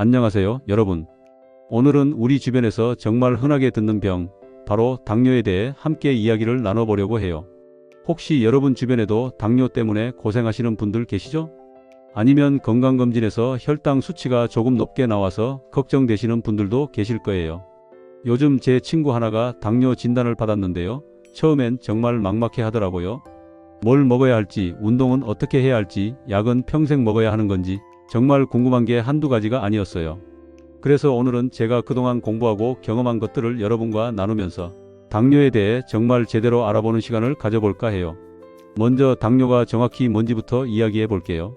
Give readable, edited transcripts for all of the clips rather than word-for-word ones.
안녕하세요, 여러분. 오늘은 우리 주변에서 정말 흔하게 듣는 병, 바로 당뇨에 대해 함께 이야기를 나눠보려고 해요. 혹시 여러분 주변에도 당뇨 때문에 고생하시는 분들 계시죠? 아니면 건강검진에서 혈당 수치가 조금 높게 나와서 걱정되시는 분들도 계실 거예요. 요즘 제 친구 하나가 당뇨 진단을 받았는데요. 처음엔 정말 막막해 하더라고요. 뭘 먹어야 할지, 운동은 어떻게 해야 할지, 약은 평생 먹어야 하는 건지 정말 궁금한 게 한두 가지가 아니었어요. 그래서 오늘은 제가 그동안 공부하고 경험한 것들을 여러분과 나누면서 당뇨에 대해 정말 제대로 알아보는 시간을 가져볼까 해요. 먼저 당뇨가 정확히 뭔지부터 이야기해 볼게요.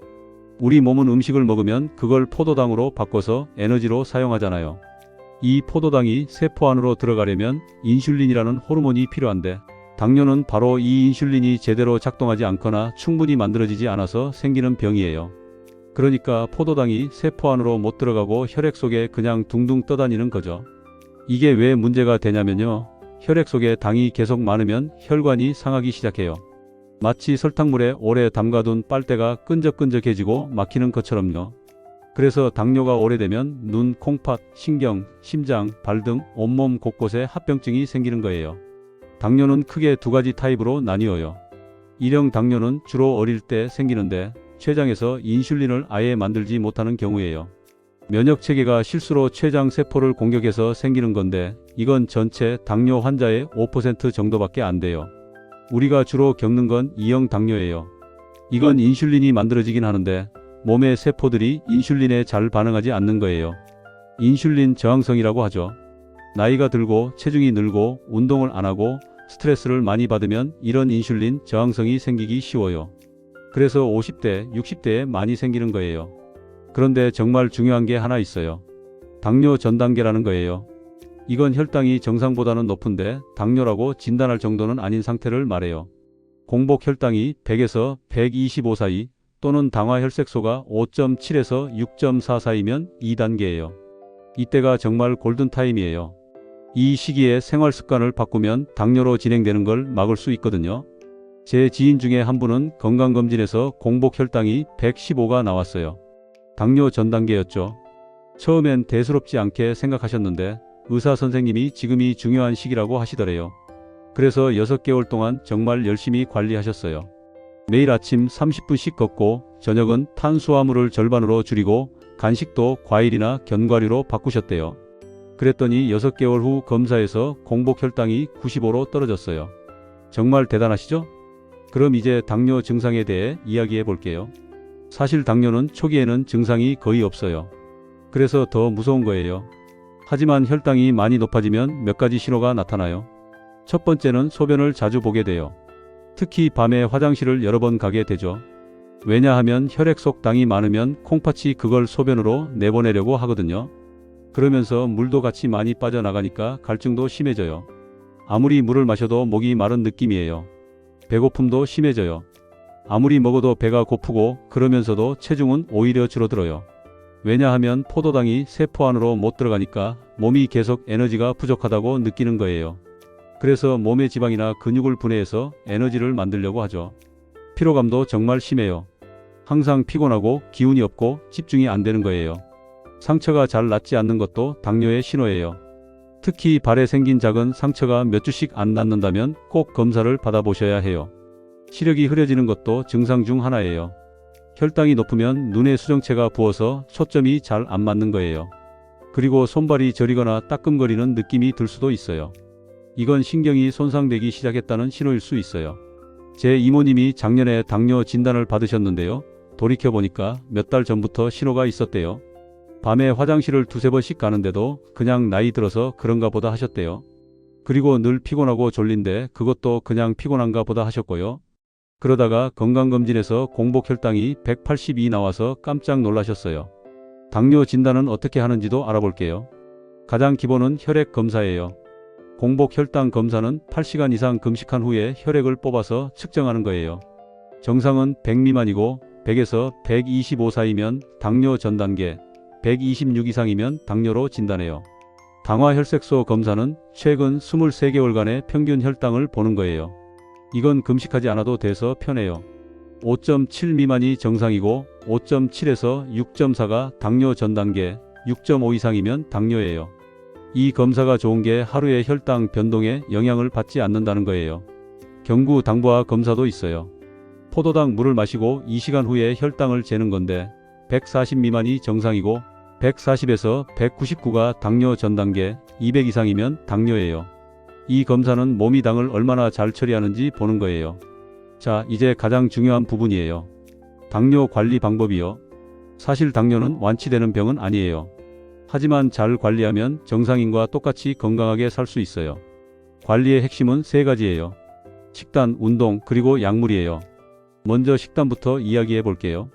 우리 몸은 음식을 먹으면 그걸 포도당으로 바꿔서 에너지로 사용하잖아요. 이 포도당이 세포 안으로 들어가려면 인슐린이라는 호르몬이 필요한데, 당뇨는 바로 이 인슐린이 제대로 작동하지 않거나 충분히 만들어지지 않아서 생기는 병이에요. 그러니까 포도당이 세포 안으로 못 들어가고 혈액 속에 그냥 둥둥 떠다니는 거죠. 이게 왜 문제가 되냐면요. 혈액 속에 당이 계속 많으면 혈관이 상하기 시작해요. 마치 설탕물에 오래 담가둔 빨대가 끈적끈적해지고 막히는 것처럼요. 그래서 당뇨가 오래되면 눈, 콩팥, 신경, 심장, 발 등 온몸 곳곳에 합병증이 생기는 거예요. 당뇨는 크게 두 가지 타입으로 나뉘어요. 일형 당뇨는 주로 어릴 때 생기는데 췌장에서 인슐린을 아예 만들지 못하는 경우예요. 면역체계가 실수로 췌장 세포를 공격해서 생기는 건데, 이건 전체 당뇨 환자의 5% 정도밖에 안 돼요. 우리가 주로 겪는 건 2형 당뇨예요. 이건 인슐린이 만들어지긴 하는데 몸의 세포들이 인슐린에 잘 반응하지 않는 거예요. 인슐린 저항성이라고 하죠. 나이가 들고 체중이 늘고 운동을 안 하고 스트레스를 많이 받으면 이런 인슐린 저항성이 생기기 쉬워요. 그래서 50대, 60대에 많이 생기는 거예요. 그런데 정말 중요한 게 하나 있어요. 당뇨 전 단계라는 거예요. 이건 혈당이 정상보다는 높은데 당뇨라고 진단할 정도는 아닌 상태를 말해요. 공복 혈당이 100에서 125 사이, 또는 당화 혈색소가 5.7에서 6.4 사이면 2단계예요. 이때가 정말 골든타임이에요. 이 시기에 생활 습관을 바꾸면 당뇨로 진행되는 걸 막을 수 있거든요. 제 지인 중에 한 분은 건강검진에서 공복 혈당이 115가 나왔어요. 당뇨 전 단계였죠. 처음엔 대수롭지 않게 생각하셨는데 의사 선생님이 지금이 중요한 시기라고 하시더래요. 그래서 6개월 동안 정말 열심히 관리하셨어요. 매일 아침 30분씩 걷고 저녁은 탄수화물을 절반으로 줄이고 간식도 과일이나 견과류로 바꾸셨대요. 그랬더니 6개월 후 검사에서 공복 혈당이 95로 떨어졌어요. 정말 대단하시죠? 그럼 이제 당뇨 증상에 대해 이야기해 볼게요. 사실 당뇨는 초기에는 증상이 거의 없어요. 그래서 더 무서운 거예요. 하지만 혈당이 많이 높아지면 몇 가지 신호가 나타나요. 첫 번째는 소변을 자주 보게 돼요. 특히 밤에 화장실을 여러 번 가게 되죠. 왜냐하면 혈액 속 당이 많으면 콩팥이 그걸 소변으로 내보내려고 하거든요. 그러면서 물도 같이 많이 빠져나가니까 갈증도 심해져요. 아무리 물을 마셔도 목이 마른 느낌이에요. 배고픔도 심해져요. 아무리 먹어도 배가 고프고 그러면서도 체중은 오히려 줄어들어요. 왜냐하면 포도당이 세포 안으로 못 들어가니까 몸이 계속 에너지가 부족하다고 느끼는 거예요. 그래서 몸의 지방이나 근육을 분해해서 에너지를 만들려고 하죠. 피로감도 정말 심해요. 항상 피곤하고 기운이 없고 집중이 안 되는 거예요. 상처가 잘 낫지 않는 것도 당뇨의 신호예요. 특히 발에 생긴 작은 상처가 몇 주씩 안 낫는다면 꼭 검사를 받아보셔야 해요. 시력이 흐려지는 것도 증상 중 하나예요. 혈당이 높으면 눈의 수정체가 부어서 초점이 잘 안 맞는 거예요. 그리고 손발이 저리거나 따끔거리는 느낌이 들 수도 있어요. 이건 신경이 손상되기 시작했다는 신호일 수 있어요. 제 이모님이 작년에 당뇨 진단을 받으셨는데요. 돌이켜보니까 몇 달 전부터 신호가 있었대요. 밤에 화장실을 두세 번씩 가는데도 그냥 나이 들어서 그런가 보다 하셨대요. 그리고 늘 피곤하고 졸린데 그것도 그냥 피곤한가 보다 하셨고요. 그러다가 건강검진에서 공복 혈당이 182 나와서 깜짝 놀라셨어요. 당뇨 진단은 어떻게 하는지도 알아볼게요. 가장 기본은 혈액 검사예요. 공복 혈당 검사는 8시간 이상 금식한 후에 혈액을 뽑아서 측정하는 거예요. 정상은 100 미만이고 100에서 125 사이면 당뇨 전 단계, 126 이상이면 당뇨로 진단해요. 당화 혈색소 검사는 최근 23개월간의 평균 혈당을 보는 거예요. 이건 금식하지 않아도 돼서 편해요. 5.7 미만이 정상이고 5.7에서 6.4가 당뇨 전 단계, 6.5 이상이면 당뇨예요. 이 검사가 좋은 게 하루의 혈당 변동에 영향을 받지 않는다는 거예요. 경구 당부화 검사도 있어요. 포도당 물을 마시고 2시간 후에 혈당을 재는 건데 140 미만이 정상이고 140에서 199가 당뇨 전 단계, 200 이상이면 당뇨예요. 이 검사는 몸이 당을 얼마나 잘 처리하는지 보는 거예요. 자, 이제 가장 중요한 부분이에요. 당뇨 관리 방법이요. 사실 당뇨는 완치되는 병은 아니에요. 하지만 잘 관리하면 정상인과 똑같이 건강하게 살 수 있어요. 관리의 핵심은 세 가지예요. 식단, 운동, 그리고 약물이에요. 먼저 식단부터 이야기해 볼게요.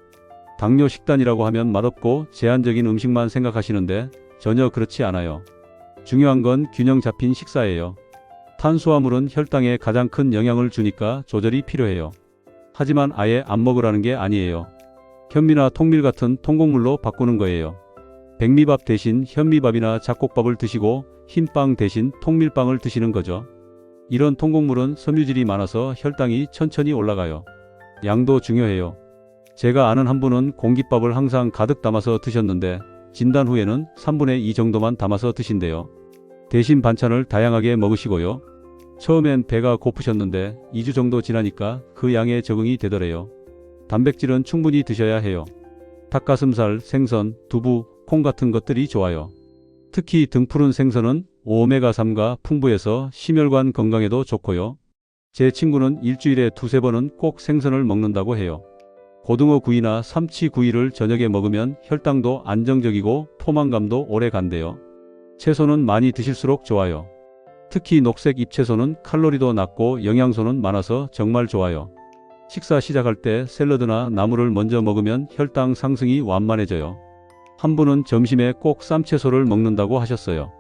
당뇨 식단이라고 하면 맛없고 제한적인 음식만 생각하시는데 전혀 그렇지 않아요. 중요한 건 균형 잡힌 식사예요. 탄수화물은 혈당에 가장 큰 영향을 주니까 조절이 필요해요. 하지만 아예 안 먹으라는 게 아니에요. 현미나 통밀 같은 통곡물로 바꾸는 거예요. 백미밥 대신 현미밥이나 잡곡밥을 드시고 흰빵 대신 통밀빵을 드시는 거죠. 이런 통곡물은 섬유질이 많아서 혈당이 천천히 올라가요. 양도 중요해요. 제가 아는 한 분은 공깃밥을 항상 가득 담아서 드셨는데 진단 후에는 3분의 2 정도만 담아서 드신대요. 대신 반찬을 다양하게 먹으시고요. 처음엔 배가 고프셨는데 2주 정도 지나니까 그 양에 적응이 되더래요. 단백질은 충분히 드셔야 해요. 닭가슴살, 생선, 두부, 콩 같은 것들이 좋아요. 특히 등푸른 생선은 오메가3가 풍부해서 심혈관 건강에도 좋고요. 제 친구는 일주일에 2~3번은 꼭 생선을 먹는다고 해요. 고등어 구이나 삼치 구이를 저녁에 먹으면 혈당도 안정적이고 포만감도 오래 간대요. 채소는 많이 드실수록 좋아요. 특히 녹색 잎채소는 칼로리도 낮고 영양소는 많아서 정말 좋아요. 식사 시작할 때 샐러드나 나물을 먼저 먹으면 혈당 상승이 완만해져요. 한 분은 점심에 꼭 쌈채소를 먹는다고 하셨어요.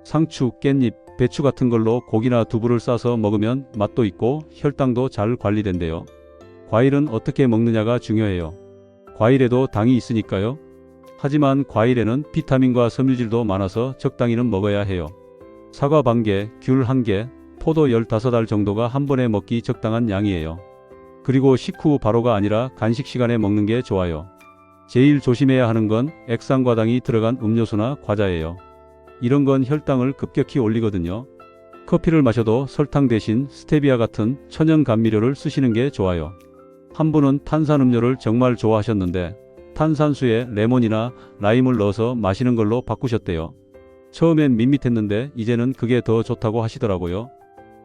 상추, 깻잎, 배추 같은 걸로 고기나 두부를 싸서 먹으면 맛도 있고 혈당도 잘 관리된대요. 과일은 어떻게 먹느냐가 중요해요. 과일에도 당이 있으니까요. 하지만 과일에는 비타민과 섬유질도 많아서 적당히는 먹어야 해요. 사과 반개, 귤 1개, 포도 15알 정도가 한 번에 먹기 적당한 양이에요. 그리고 식후 바로가 아니라 간식 시간에 먹는 게 좋아요. 제일 조심해야 하는 건 액상과당이 들어간 음료수나 과자예요. 이런 건 혈당을 급격히 올리거든요. 커피를 마셔도 설탕 대신 스테비아 같은 천연 감미료를 쓰시는 게 좋아요. 한 분은 탄산음료를 정말 좋아하셨는데 탄산수에 레몬이나 라임을 넣어서 마시는 걸로 바꾸셨대요. 처음엔 밋밋했는데 이제는 그게 더 좋다고 하시더라고요.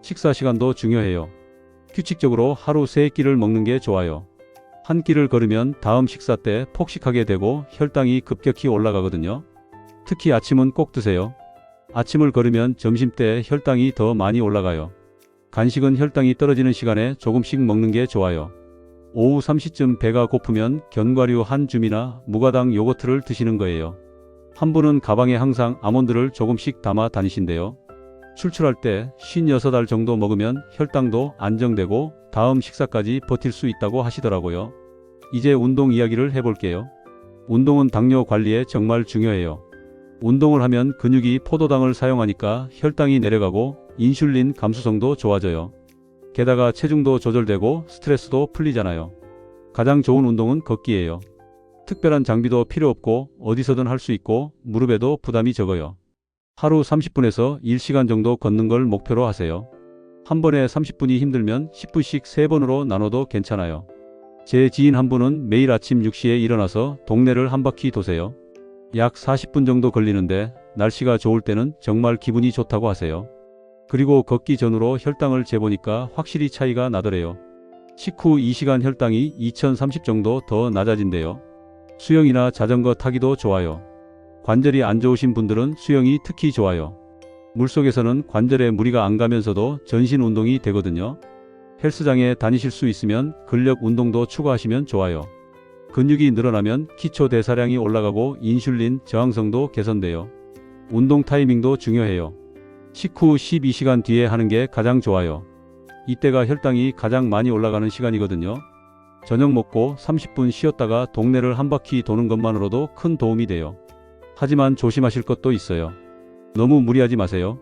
식사 시간도 중요해요. 규칙적으로 하루 3끼를 먹는 게 좋아요. 한 끼를 거르면 다음 식사 때 폭식하게 되고 혈당이 급격히 올라가거든요. 특히 아침은 꼭 드세요. 아침을 거르면 점심 때 혈당이 더 많이 올라가요. 간식은 혈당이 떨어지는 시간에 조금씩 먹는 게 좋아요. 오후 3시쯤 배가 고프면 견과류 한 줌이나 무가당 요거트를 드시는 거예요. 한 분은 가방에 항상 아몬드를 조금씩 담아 다니신대요. 출출할 때 56알 정도 먹으면 혈당도 안정되고 다음 식사까지 버틸 수 있다고 하시더라고요. 이제 운동 이야기를 해볼게요. 운동은 당뇨 관리에 정말 중요해요. 운동을 하면 근육이 포도당을 사용하니까 혈당이 내려가고 인슐린 감수성도 좋아져요. 게다가 체중도 조절되고 스트레스도 풀리잖아요. 가장 좋은 운동은 걷기예요. 특별한 장비도 필요 없고 어디서든 할 수 있고 무릎에도 부담이 적어요. 하루 30분에서 1시간 정도 걷는 걸 목표로 하세요. 한 번에 30분이 힘들면 10분씩 3번으로 나눠도 괜찮아요. 제 지인 한 분은 매일 아침 6시에 일어나서 동네를 한 바퀴 도세요. 약 40분 정도 걸리는데 날씨가 좋을 때는 정말 기분이 좋다고 하세요. 그리고 걷기 전후로 혈당을 재보니까 확실히 차이가 나더래요. 식후 2시간 혈당이 2030 정도 더 낮아진대요. 수영이나 자전거 타기도 좋아요. 관절이 안 좋으신 분들은 수영이 특히 좋아요. 물속에서는 관절에 무리가 안 가면서도 전신 운동이 되거든요. 헬스장에 다니실 수 있으면 근력 운동도 추가하시면 좋아요. 근육이 늘어나면 기초 대사량이 올라가고 인슐린 저항성도 개선돼요. 운동 타이밍도 중요해요. 식후 12시간 뒤에 하는 게 가장 좋아요. 이때가 혈당이 가장 많이 올라가는 시간이거든요. 저녁 먹고 30분 쉬었다가 동네를 한 바퀴 도는 것만으로도 큰 도움이 돼요. 하지만 조심하실 것도 있어요. 너무 무리하지 마세요.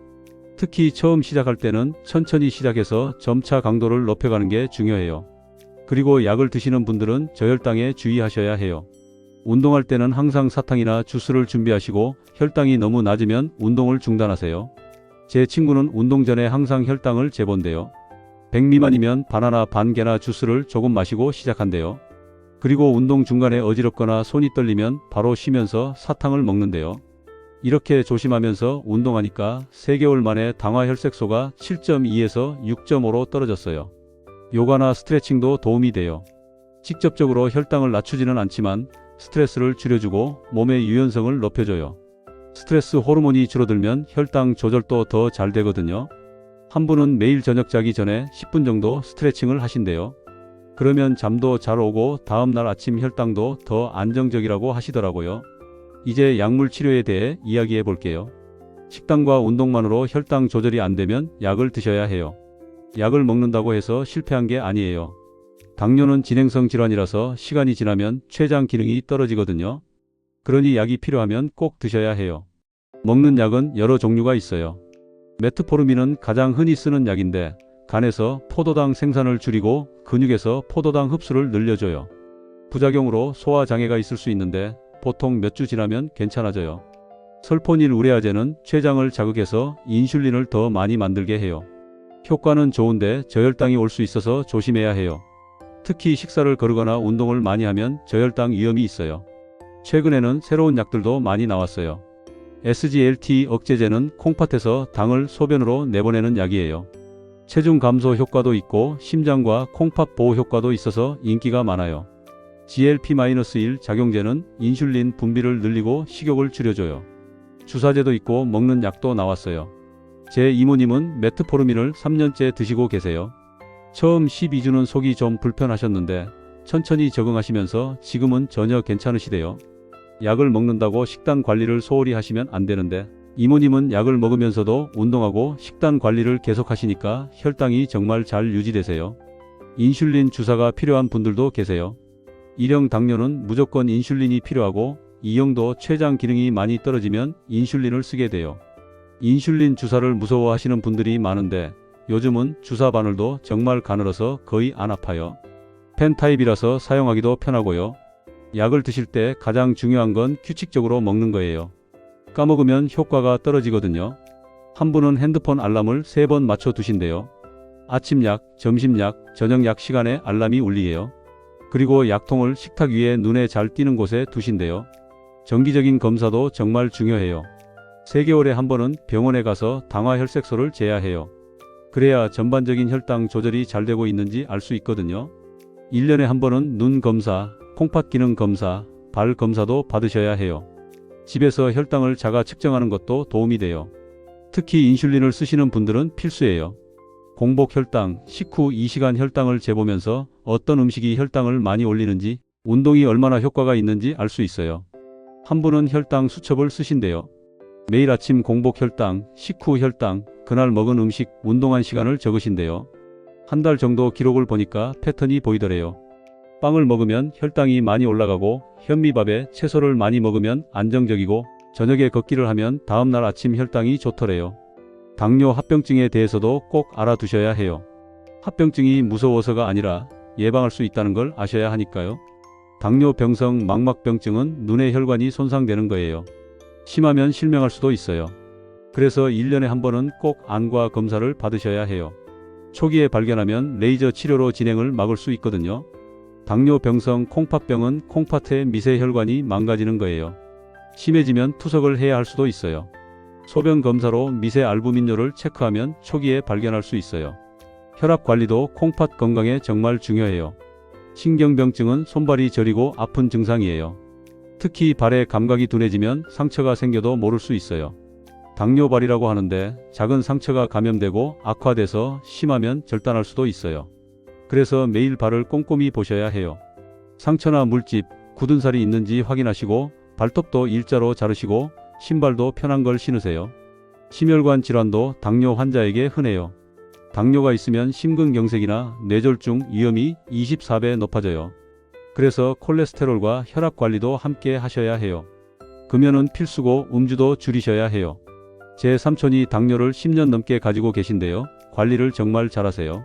특히 처음 시작할 때는 천천히 시작해서 점차 강도를 높여가는 게 중요해요. 그리고 약을 드시는 분들은 저혈당에 주의하셔야 해요. 운동할 때는 항상 사탕이나 주스를 준비하시고 혈당이 너무 낮으면 운동을 중단하세요. 제 친구는 운동 전에 항상 혈당을 재본대요. 100 미만이면 바나나 반 개나 주스를 조금 마시고 시작한대요. 그리고 운동 중간에 어지럽거나 손이 떨리면 바로 쉬면서 사탕을 먹는데요. 이렇게 조심하면서 운동하니까 3개월 만에 당화 혈색소가 7.2에서 6.5로 떨어졌어요. 요가나 스트레칭도 도움이 돼요. 직접적으로 혈당을 낮추지는 않지만 스트레스를 줄여주고 몸의 유연성을 높여줘요. 스트레스 호르몬이 줄어들면 혈당 조절도 더 잘 되거든요. 한 분은 매일 저녁 자기 전에 10분 정도 스트레칭을 하신대요. 그러면 잠도 잘 오고 다음날 아침 혈당도 더 안정적이라고 하시더라고요. 이제 약물 치료에 대해 이야기해 볼게요. 식단과 운동만으로 혈당 조절이 안 되면 약을 드셔야 해요. 약을 먹는다고 해서 실패한 게 아니에요. 당뇨는 진행성 질환이라서 시간이 지나면 췌장 기능이 떨어지거든요. 그러니 약이 필요하면 꼭 드셔야 해요. 먹는 약은 여러 종류가 있어요. 메트포르민은 가장 흔히 쓰는 약인데 간에서 포도당 생산을 줄이고 근육에서 포도당 흡수를 늘려줘요. 부작용으로 소화 장애가 있을 수 있는데 보통 몇 주 지나면 괜찮아져요. 설포닐 우레아제는 췌장을 자극해서 인슐린을 더 많이 만들게 해요. 효과는 좋은데 저혈당이 올 수 있어서 조심해야 해요. 특히 식사를 거르거나 운동을 많이 하면 저혈당 위험이 있어요. 최근에는 새로운 약들도 많이 나왔어요. SGLT 억제제는 콩팥에서 당을 소변으로 내보내는 약이에요. 체중 감소 효과도 있고 심장과 콩팥 보호 효과도 있어서 인기가 많아요. GLP-1 작용제는 인슐린 분비를 늘리고 식욕을 줄여줘요. 주사제도 있고 먹는 약도 나왔어요. 제 이모님은 메트포르민을 3년째 드시고 계세요. 처음 12주는 속이 좀 불편하셨는데 천천히 적응하시면서 지금은 전혀 괜찮으시대요. 약을 먹는다고 식단 관리를 소홀히 하시면 안 되는데 이모님은 약을 먹으면서도 운동하고 식단 관리를 계속 하시니까 혈당이 정말 잘 유지되세요. 인슐린 주사가 필요한 분들도 계세요. 1형 당뇨는 무조건 인슐린이 필요하고 2형도 췌장 기능이 많이 떨어지면 인슐린을 쓰게 돼요. 인슐린 주사를 무서워하시는 분들이 많은데 요즘은 주사 바늘도 정말 가늘어서 거의 안 아파요. 펜 타입이라서 사용하기도 편하고요. 약을 드실 때 가장 중요한 건 규칙적으로 먹는 거예요. 까먹으면 효과가 떨어지거든요. 한 분은 핸드폰 알람을 3번 맞춰 두신대요. 아침 약, 점심 약, 저녁 약 시간에 알람이 울리게요. 그리고 약통을 식탁 위에 눈에 잘 띄는 곳에 두신대요. 정기적인 검사도 정말 중요해요. 3개월에 한 번은 병원에 가서 당화 혈색소를 재야 해요. 그래야 전반적인 혈당 조절이 잘 되고 있는지 알 수 있거든요. 1년에 한 번은 눈 검사, 콩팥 기능 검사, 발 검사도 받으셔야 해요. 집에서 혈당을 자가 측정하는 것도 도움이 돼요. 특히 인슐린을 쓰시는 분들은 필수예요. 공복 혈당, 식후 2시간 혈당을 재보면서 어떤 음식이 혈당을 많이 올리는지, 운동이 얼마나 효과가 있는지 알 수 있어요. 한 분은 혈당 수첩을 쓰신대요. 매일 아침 공복 혈당, 식후 혈당, 그날 먹은 음식, 운동한 시간을 적으신대요. 한 달 정도 기록을 보니까 패턴이 보이더래요. 빵을 먹으면 혈당이 많이 올라가고 현미밥에 채소를 많이 먹으면 안정적이고 저녁에 걷기를 하면 다음날 아침 혈당이 좋더래요. 당뇨 합병증에 대해서도 꼭 알아두셔야 해요. 합병증이 무서워서가 아니라 예방할 수 있다는 걸 아셔야 하니까요. 당뇨병성 망막병증은 눈의 혈관이 손상되는 거예요. 심하면 실명할 수도 있어요. 그래서 1년에 한 번은 꼭 안과 검사를 받으셔야 해요. 초기에 발견하면 레이저 치료로 진행을 막을 수 있거든요. 당뇨병성 콩팥병은 콩팥의 미세혈관이 망가지는 거예요. 심해지면 투석을 해야 할 수도 있어요. 소변 검사로 미세 알부민뇨를 체크하면 초기에 발견할 수 있어요. 혈압 관리도 콩팥 건강에 정말 중요해요. 신경병증은 손발이 저리고 아픈 증상이에요. 특히 발에 감각이 둔해지면 상처가 생겨도 모를 수 있어요. 당뇨발이라고 하는데 작은 상처가 감염되고 악화돼서 심하면 절단할 수도 있어요. 그래서 매일 발을 꼼꼼히 보셔야 해요. 상처나 물집, 굳은 살이 있는지 확인하시고 발톱도 일자로 자르시고 신발도 편한 걸 신으세요. 심혈관 질환도 당뇨 환자에게 흔해요. 당뇨가 있으면 심근경색이나 뇌졸중 위험이 24배 높아져요. 그래서 콜레스테롤과 혈압 관리도 함께 하셔야 해요. 금연은 필수고 음주도 줄이셔야 해요. 제 삼촌이 당뇨를 10년 넘게 가지고 계신데요. 관리를 정말 잘하세요.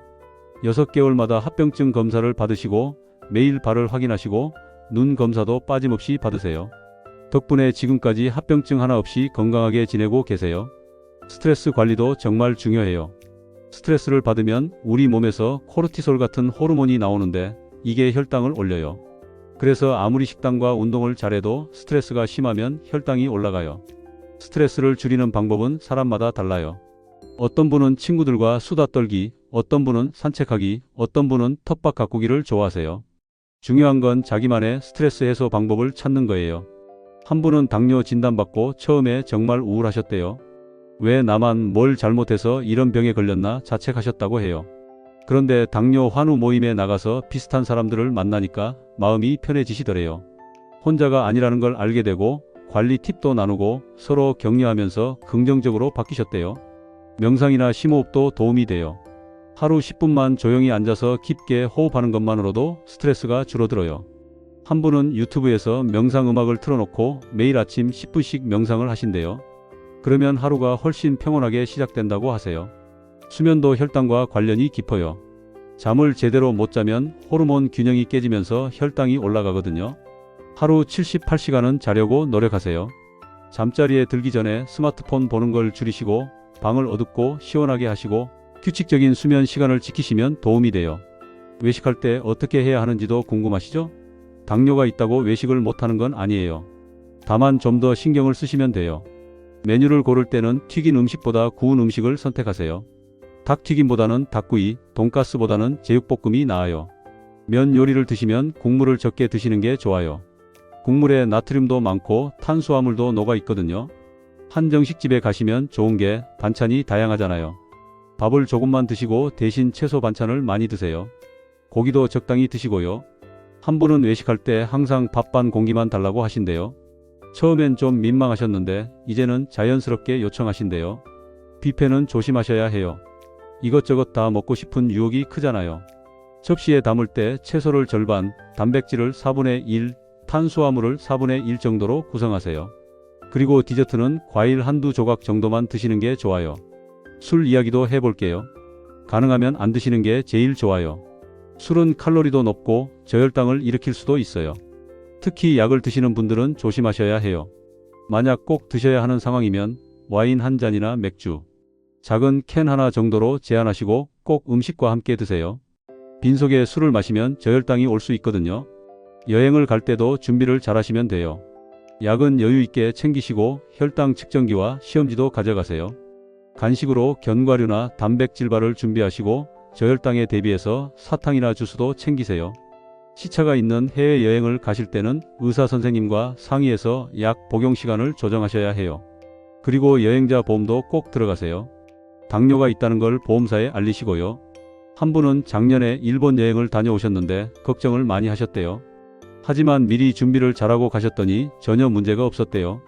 6개월마다 합병증 검사를 받으시고 매일 발을 확인하시고 눈 검사도 빠짐없이 받으세요. 덕분에 지금까지 합병증 하나 없이 건강하게 지내고 계세요. 스트레스 관리도 정말 중요해요. 스트레스를 받으면 우리 몸에서 코르티솔 같은 호르몬이 나오는데 이게 혈당을 올려요. 그래서 아무리 식단과 운동을 잘해도 스트레스가 심하면 혈당이 올라가요. 스트레스를 줄이는 방법은 사람마다 달라요. 어떤 분은 친구들과 수다 떨기, 어떤 분은 산책하기, 어떤 분은 텃밭 가꾸기를 좋아하세요. 중요한 건 자기만의 스트레스 해소 방법을 찾는 거예요. 한 분은 당뇨 진단받고 처음에 정말 우울하셨대요. 왜 나만 뭘 잘못해서 이런 병에 걸렸나 자책하셨다고 해요. 그런데 당뇨 환우 모임에 나가서 비슷한 사람들을 만나니까 마음이 편해지시더래요. 혼자가 아니라는 걸 알게 되고 관리 팁도 나누고 서로 격려하면서 긍정적으로 바뀌셨대요. 명상이나 심호흡도 도움이 돼요. 하루 10분만 조용히 앉아서 깊게 호흡하는 것만으로도 스트레스가 줄어들어요. 한 분은 유튜브에서 명상 음악을 틀어놓고 매일 아침 10분씩 명상을 하신대요. 그러면 하루가 훨씬 평온하게 시작된다고 하세요. 수면도 혈당과 관련이 깊어요. 잠을 제대로 못 자면 호르몬 균형이 깨지면서 혈당이 올라가거든요. 하루 78시간은 자려고 노력하세요. 잠자리에 들기 전에 스마트폰 보는 걸 줄이시고 방을 어둡고 시원하게 하시고 규칙적인 수면 시간을 지키시면 도움이 돼요. 외식할 때 어떻게 해야 하는지도 궁금하시죠? 당뇨가 있다고 외식을 못하는 건 아니에요. 다만 좀 더 신경을 쓰시면 돼요. 메뉴를 고를 때는 튀긴 음식보다 구운 음식을 선택하세요. 닭튀김보다는 닭구이, 돈가스보다는 제육볶음이 나아요. 면 요리를 드시면 국물을 적게 드시는 게 좋아요. 국물에 나트륨도 많고 탄수화물도 녹아 있거든요. 한정식집에 가시면 좋은 게 반찬이 다양하잖아요. 밥을 조금만 드시고 대신 채소 반찬을 많이 드세요. 고기도 적당히 드시고요. 한 분은 외식할 때 항상 밥 반 공기만 달라고 하신대요. 처음엔 좀 민망하셨는데 이제는 자연스럽게 요청하신대요. 뷔페는 조심하셔야 해요. 이것저것 다 먹고 싶은 유혹이 크잖아요. 접시에 담을 때 채소를 절반, 단백질을 4분의 1, 탄수화물을 4분의 1 정도로 구성하세요. 그리고 디저트는 과일 한두 조각 정도만 드시는 게 좋아요. 술 이야기도 해볼게요. 가능하면 안 드시는 게 제일 좋아요. 술은 칼로리도 높고 저혈당을 일으킬 수도 있어요. 특히 약을 드시는 분들은 조심하셔야 해요. 만약 꼭 드셔야 하는 상황이면 와인 한 잔이나 맥주, 작은 캔 하나 정도로 제한하시고 꼭 음식과 함께 드세요. 빈속에 술을 마시면 저혈당이 올 수 있거든요. 여행을 갈 때도 준비를 잘 하시면 돼요. 약은 여유 있게 챙기시고 혈당 측정기와 시험지도 가져가세요. 간식으로 견과류나 단백질바를 준비하시고 저혈당에 대비해서 사탕이나 주스도 챙기세요. 시차가 있는 해외여행을 가실 때는 의사 선생님과 상의해서 약 복용 시간을 조정하셔야 해요. 그리고 여행자 보험도 꼭 들어가세요. 당뇨가 있다는 걸 보험사에 알리시고요. 한 분은 작년에 일본 여행을 다녀오셨는데 걱정을 많이 하셨대요. 하지만 미리 준비를 잘하고 가셨더니 전혀 문제가 없었대요.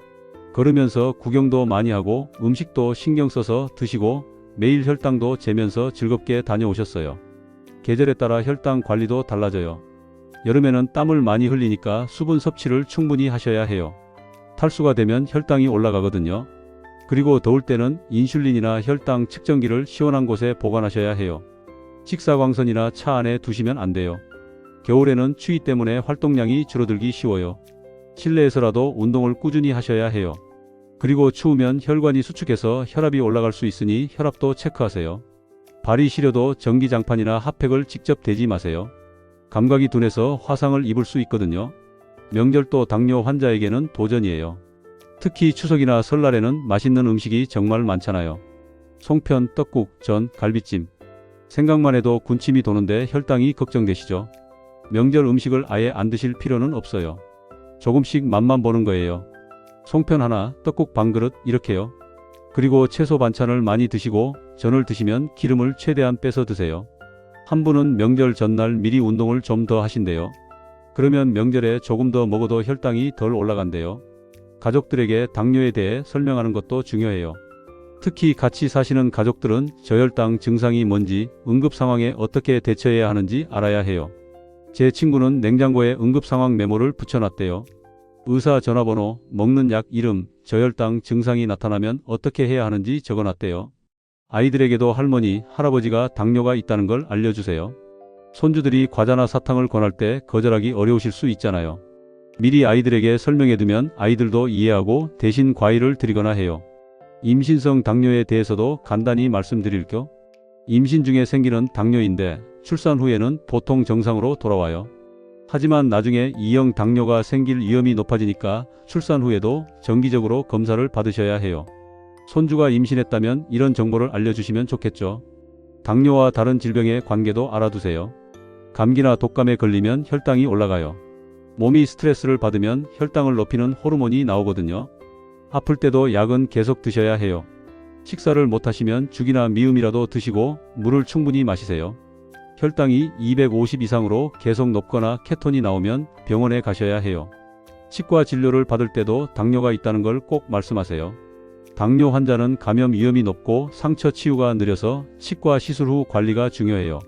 걸으면서 구경도 많이 하고 음식도 신경 써서 드시고 매일 혈당도 재면서 즐겁게 다녀오셨어요. 계절에 따라 혈당 관리도 달라져요. 여름에는 땀을 많이 흘리니까 수분 섭취를 충분히 하셔야 해요. 탈수가 되면 혈당이 올라가거든요. 그리고 더울 때는 인슐린이나 혈당 측정기를 시원한 곳에 보관하셔야 해요. 직사광선이나 차 안에 두시면 안 돼요. 겨울에는 추위 때문에 활동량이 줄어들기 쉬워요. 실내에서라도 운동을 꾸준히 하셔야 해요. 그리고 추우면 혈관이 수축해서 혈압이 올라갈 수 있으니 혈압도 체크하세요. 발이 시려도 전기장판이나 핫팩을 직접 대지 마세요. 감각이 둔해서 화상을 입을 수 있거든요. 명절도 당뇨 환자에게는 도전이에요. 특히 추석이나 설날에는 맛있는 음식이 정말 많잖아요. 송편, 떡국, 전, 갈비찜. 생각만 해도 군침이 도는데 혈당이 걱정되시죠? 명절 음식을 아예 안 드실 필요는 없어요. 조금씩 맛만 보는 거예요. 송편 하나, 떡국 반 그릇 이렇게요. 그리고 채소 반찬을 많이 드시고 전을 드시면 기름을 최대한 빼서 드세요. 한 분은 명절 전날 미리 운동을 좀 더 하신대요. 그러면 명절에 조금 더 먹어도 혈당이 덜 올라간대요. 가족들에게 당뇨에 대해 설명하는 것도 중요해요. 특히 같이 사시는 가족들은 저혈당 증상이 뭔지, 응급 상황에 어떻게 대처해야 하는지 알아야 해요. 제 친구는 냉장고에 응급 상황 메모를 붙여놨대요. 의사 전화번호, 먹는 약 이름, 저혈당 증상이 나타나면 어떻게 해야 하는지 적어놨대요. 아이들에게도 할머니, 할아버지가 당뇨가 있다는 걸 알려주세요. 손주들이 과자나 사탕을 권할 때 거절하기 어려우실 수 있잖아요. 미리 아이들에게 설명해두면 아이들도 이해하고 대신 과일을 드리거나 해요. 임신성 당뇨에 대해서도 간단히 말씀드릴게요. 임신 중에 생기는 당뇨인데 출산 후에는 보통 정상으로 돌아와요. 하지만 나중에 2형 당뇨가 생길 위험이 높아지니까 출산 후에도 정기적으로 검사를 받으셔야 해요. 손주가 임신했다면 이런 정보를 알려주시면 좋겠죠. 당뇨와 다른 질병의 관계도 알아두세요. 감기나 독감에 걸리면 혈당이 올라가요. 몸이 스트레스를 받으면 혈당을 높이는 호르몬이 나오거든요. 아플 때도 약은 계속 드셔야 해요. 식사를 못하시면 죽이나 미음이라도 드시고 물을 충분히 마시세요. 혈당이 250 이상으로 계속 높거나 케톤이 나오면 병원에 가셔야 해요. 치과 진료를 받을 때도 당뇨가 있다는 걸 꼭 말씀하세요. 당뇨 환자는 감염 위험이 높고 상처 치유가 느려서 치과 시술 후 관리가 중요해요.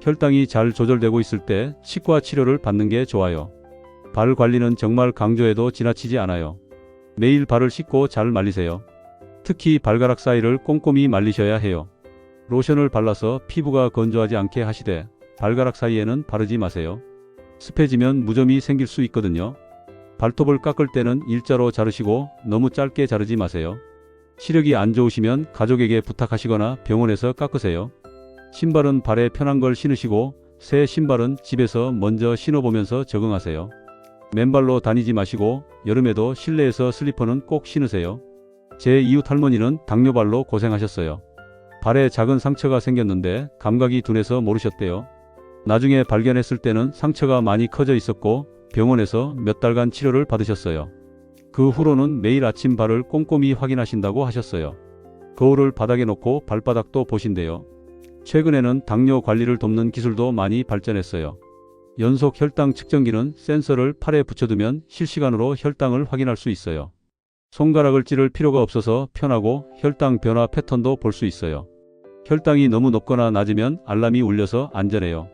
혈당이 잘 조절되고 있을 때 치과 치료를 받는 게 좋아요. 발 관리는 정말 강조해도 지나치지 않아요. 매일 발을 씻고 잘 말리세요. 특히 발가락 사이를 꼼꼼히 말리셔야 해요. 로션을 발라서 피부가 건조하지 않게 하시되 발가락 사이에는 바르지 마세요. 습해지면 무좀이 생길 수 있거든요. 발톱을 깎을 때는 일자로 자르시고 너무 짧게 자르지 마세요. 시력이 안 좋으시면 가족에게 부탁하시거나 병원에서 깎으세요. 신발은 발에 편한 걸 신으시고 새 신발은 집에서 먼저 신어보면서 적응하세요. 맨발로 다니지 마시고 여름에도 실내에서 슬리퍼는 꼭 신으세요. 제 이웃 할머니는 당뇨발로 고생하셨어요. 발에 작은 상처가 생겼는데 감각이 둔해서 모르셨대요. 나중에 발견했을 때는 상처가 많이 커져 있었고 병원에서 몇 달간 치료를 받으셨어요. 그 후로는 매일 아침 발을 꼼꼼히 확인하신다고 하셨어요. 거울을 바닥에 놓고 발바닥도 보신대요. 최근에는 당뇨 관리를 돕는 기술도 많이 발전했어요. 연속 혈당 측정기는 센서를 팔에 붙여두면 실시간으로 혈당을 확인할 수 있어요. 손가락을 찌를 필요가 없어서 편하고 혈당 변화 패턴도 볼 수 있어요. 혈당이 너무 높거나 낮으면 알람이 울려서 안전해요.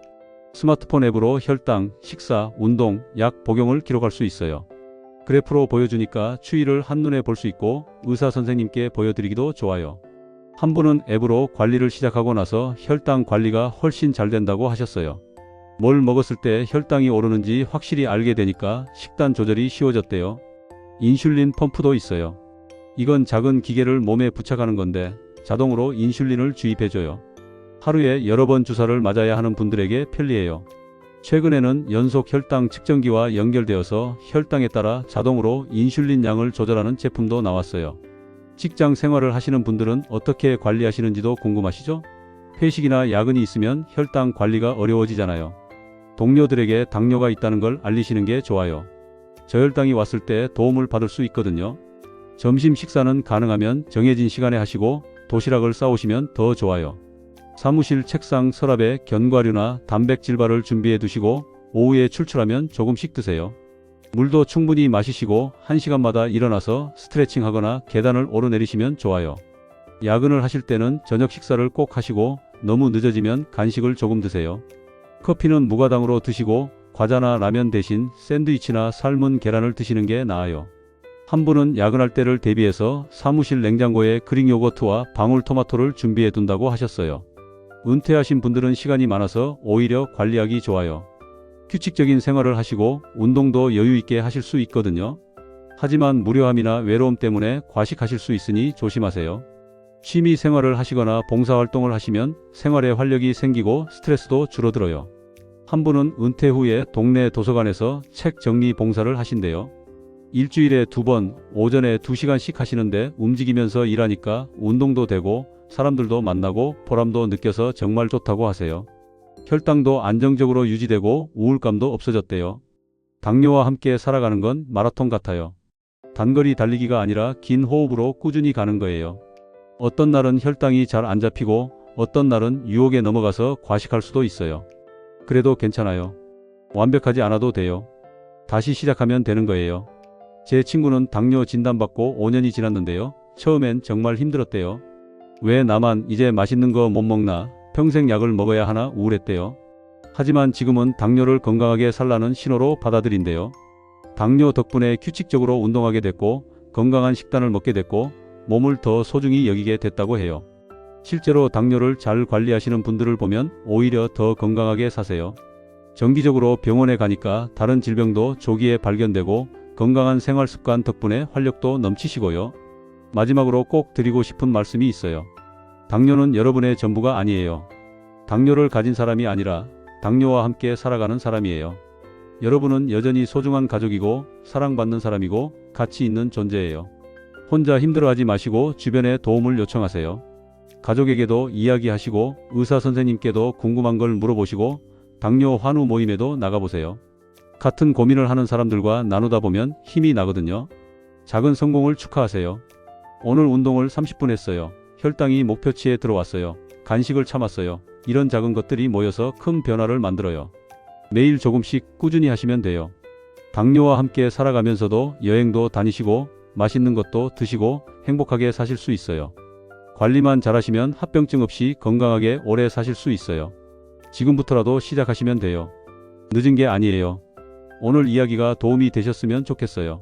스마트폰 앱으로 혈당, 식사, 운동, 약 복용을 기록할 수 있어요. 그래프로 보여주니까 추이를 한눈에 볼 수 있고 의사 선생님께 보여드리기도 좋아요. 한 분은 앱으로 관리를 시작하고 나서 혈당 관리가 훨씬 잘 된다고 하셨어요. 뭘 먹었을 때 혈당이 오르는지 확실히 알게 되니까 식단 조절이 쉬워졌대요. 인슐린 펌프도 있어요. 이건 작은 기계를 몸에 부착하는 건데 자동으로 인슐린을 주입해줘요. 하루에 여러 번 주사를 맞아야 하는 분들에게 편리해요. 최근에는 연속 혈당 측정기와 연결되어서 혈당에 따라 자동으로 인슐린 양을 조절하는 제품도 나왔어요. 직장 생활을 하시는 분들은 어떻게 관리하시는지도 궁금하시죠? 회식이나 야근이 있으면 혈당 관리가 어려워지잖아요. 동료들에게 당뇨가 있다는 걸 알리시는 게 좋아요. 저혈당이 왔을 때 도움을 받을 수 있거든요. 점심 식사는 가능하면 정해진 시간에 하시고 도시락을 싸오시면 더 좋아요. 사무실 책상 서랍에 견과류나 단백질바를 준비해 두시고 오후에 출출하면 조금씩 드세요. 물도 충분히 마시시고 1시간마다 일어나서 스트레칭 하거나 계단을 오르내리시면 좋아요. 야근을 하실 때는 저녁 식사를 꼭 하시고 너무 늦어지면 간식을 조금 드세요. 커피는 무가당으로 드시고 과자나 라면 대신 샌드위치나 삶은 계란을 드시는 게 나아요. 한 분은 야근할 때를 대비해서 사무실 냉장고에 그릭 요거트와 방울토마토를 준비해 둔다고 하셨어요. 은퇴하신 분들은 시간이 많아서 오히려 관리하기 좋아요. 규칙적인 생활을 하시고 운동도 여유 있게 하실 수 있거든요. 하지만 무료함이나 외로움 때문에 과식하실 수 있으니 조심하세요. 취미 생활을 하시거나 봉사활동을 하시면 생활에 활력이 생기고 스트레스도 줄어들어요. 한 분은 은퇴 후에 동네 도서관에서 책 정리 봉사를 하신대요. 일주일에 2번, 오전에 2시간씩 하시는데 움직이면서 일하니까 운동도 되고 사람들도 만나고 보람도 느껴서 정말 좋다고 하세요. 혈당도 안정적으로 유지되고 우울감도 없어졌대요. 당뇨와 함께 살아가는 건 마라톤 같아요. 단거리 달리기가 아니라 긴 호흡으로 꾸준히 가는 거예요. 어떤 날은 혈당이 잘 안 잡히고 어떤 날은 유혹에 넘어가서 과식할 수도 있어요. 그래도 괜찮아요. 완벽하지 않아도 돼요. 다시 시작하면 되는 거예요. 제 친구는 당뇨 진단받고 5년이 지났는데요. 처음엔 정말 힘들었대요. 왜 나만 이제 맛있는 거 못 먹나, 평생 약을 먹어야 하나 우울했대요. 하지만 지금은 당뇨를 건강하게 살라는 신호로 받아들인대요. 당뇨 덕분에 규칙적으로 운동하게 됐고 건강한 식단을 먹게 됐고 몸을 더 소중히 여기게 됐다고 해요. 실제로 당뇨를 잘 관리하시는 분들을 보면 오히려 더 건강하게 사세요. 정기적으로 병원에 가니까 다른 질병도 조기에 발견되고 건강한 생활 습관 덕분에 활력도 넘치시고요. 마지막으로 꼭 드리고 싶은 말씀이 있어요. 당뇨는 여러분의 전부가 아니에요. 당뇨를 가진 사람이 아니라 당뇨와 함께 살아가는 사람이에요. 여러분은 여전히 소중한 가족이고 사랑받는 사람이고 가치 있는 존재예요. 혼자 힘들어하지 마시고 주변에 도움을 요청하세요. 가족에게도 이야기하시고 의사 선생님께도 궁금한 걸 물어보시고 당뇨 환우 모임에도 나가보세요. 같은 고민을 하는 사람들과 나누다 보면 힘이 나거든요. 작은 성공을 축하하세요. 오늘 운동을 30분 했어요. 혈당이 목표치에 들어왔어요. 간식을 참았어요. 이런 작은 것들이 모여서 큰 변화를 만들어요. 매일 조금씩 꾸준히 하시면 돼요. 당뇨와 함께 살아가면서도 여행도 다니시고 맛있는 것도 드시고 행복하게 사실 수 있어요. 관리만 잘하시면 합병증 없이 건강하게 오래 사실 수 있어요. 지금부터라도 시작하시면 돼요. 늦은 게 아니에요. 오늘 이야기가 도움이 되셨으면 좋겠어요.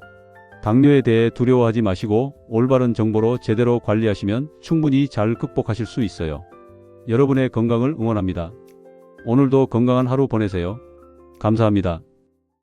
당뇨에 대해 두려워하지 마시고 올바른 정보로 제대로 관리하시면 충분히 잘 극복하실 수 있어요. 여러분의 건강을 응원합니다. 오늘도 건강한 하루 보내세요. 감사합니다.